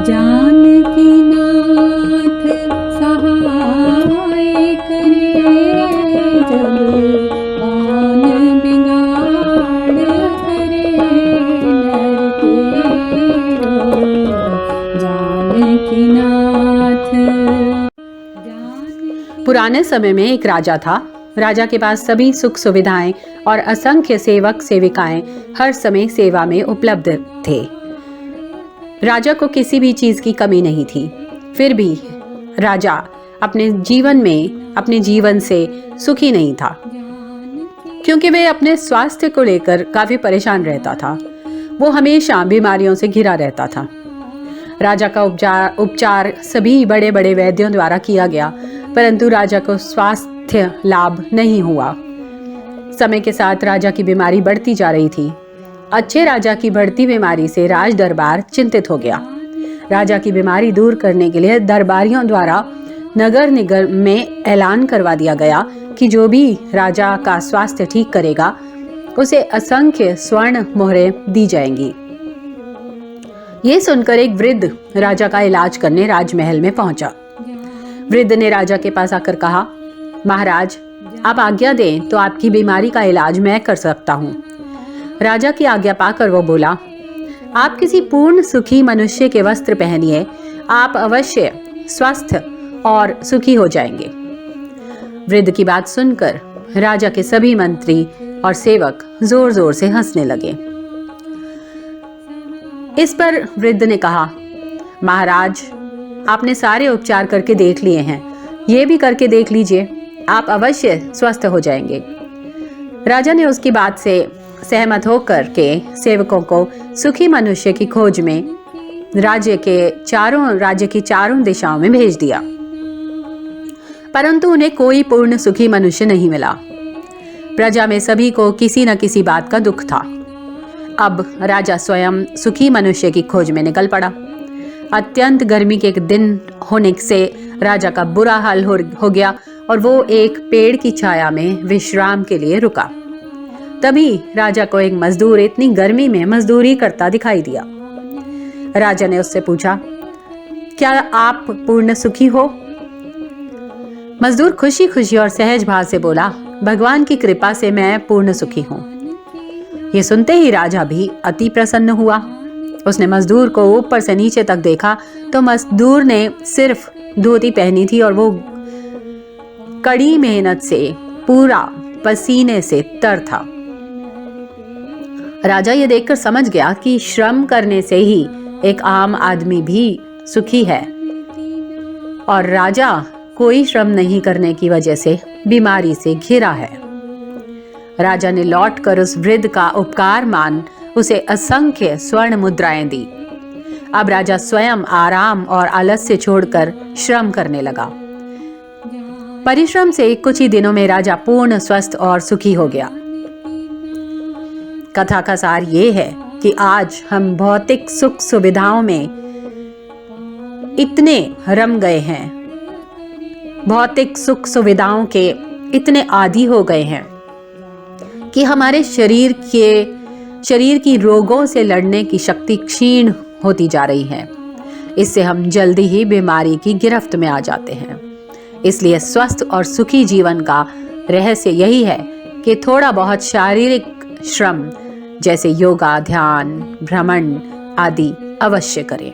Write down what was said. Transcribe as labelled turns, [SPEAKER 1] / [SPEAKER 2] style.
[SPEAKER 1] जानकी नाथ सहाय करे, जब आन बिगाड़ करे नर तेरो। जानकी नाथ।
[SPEAKER 2] पुराने समय में एक राजा था। राजा के पास सभी सुख सुविधाएं और असंख्य सेवक सेविकाएं हर समय सेवा में उपलब्ध थे। राजा को किसी भी चीज की कमी नहीं थी। फिर भी राजा अपने जीवन से सुखी नहीं था, क्योंकि वह अपने स्वास्थ्य को लेकर काफी परेशान रहता था। वो हमेशा बीमारियों से घिरा रहता था। राजा का उपचार सभी बड़े बड़े वैद्यों द्वारा किया गया, परंतु राजा को स्वास्थ्य लाभ नहीं हुआ। समय के साथ राजा की बीमारी बढ़ती जा रही थी। अच्छे राजा की बढ़ती बीमारी से राज दरबार चिंतित हो गया। राजा की बीमारी दूर करने के लिए दरबारियों द्वारा नगर निगम में ऐलान करवा दिया गया कि जो भी राजा का स्वास्थ्य ठीक करेगा उसे असंख्य स्वर्ण मोहरें दी जाएंगी। ये सुनकर एक वृद्ध राजा का इलाज करने राजमहल में पहुंचा। वृद्ध ने राजा के पास आकर कहा, महाराज, आप आज्ञा दें तो आपकी बीमारी का इलाज मैं कर सकता हूँ। राजा की आज्ञा पाकर वो बोला, आप किसी पूर्ण सुखी मनुष्य के वस्त्र पहनिए, आप अवश्य स्वस्थ और सुखी हो जाएंगे। वृद्ध की बात सुनकर राजा के सभी मंत्री और सेवक जोर जोर से हंसने लगे। इस पर वृद्ध ने कहा, महाराज, आपने सारे उपचार करके देख लिए हैं, ये भी करके देख लीजिए, आप अवश्य स्वस्थ हो जाएंगे। राजा ने उसकी बात से सहमत होकर के सेवकों को सुखी मनुष्य की खोज में राज्य की चारों दिशाओं में भेज दिया, परंतु उन्हें कोई पूर्ण सुखी मनुष्य नहीं मिला। प्रजा में सभी को किसी न किसी बात का दुख था। अब राजा स्वयं सुखी मनुष्य की खोज में निकल पड़ा। अत्यंत गर्मी के दिन होने से राजा का बुरा हाल हो गया और वो एक पेड़ की छाया में विश्राम के लिए रुका। तभी राजा को एक मजदूर इतनी गर्मी में मजदूरी करता दिखाई दिया। राजा ने उससे पूछा, क्या आप पूर्ण सुखी हो? मजदूर खुशी खुशी और सहज भाव से बोला, भगवान की कृपा से मैं पूर्ण सुखी हूँ। ये सुनते ही राजा भी अति प्रसन्न हुआ। उसने मजदूर को ऊपर से नीचे तक देखा तो मजदूर ने सिर्फ धोती पहनी थी और वो कड़ी मेहनत से पूरा पसीने से तर था। राजा ये देखकर समझ गया कि श्रम करने से ही एक आम आदमी भी सुखी है और राजा कोई श्रम नहीं करने की वजह से बीमारी से घिरा है। राजा ने लौटकर उस वृद्ध का उपकार मान उसे असंख्य स्वर्ण मुद्राएं दी। अब राजा स्वयं आराम और आलस्य छोड़कर श्रम करने लगा। परिश्रम से कुछ ही दिनों में राजा पूर्ण स्वस्थ और सुखी हो गया। कथा का सार ये है कि आज हम भौतिक सुख सुविधाओं में इतने रम गए हैं, भौतिक सुख सुविधाओं के इतने आदी हो गए हैं कि हमारे शरीर की रोगों से लड़ने की शक्ति क्षीण होती जा रही है। इससे हम जल्दी ही बीमारी की गिरफ्त में आ जाते हैं। इसलिए स्वस्थ और सुखी जीवन का रहस्य यही है कि थोड़ा बहुत शारीरिक श्रम जैसे योगा, ध्यान, भ्रमण आदि अवश्य करें।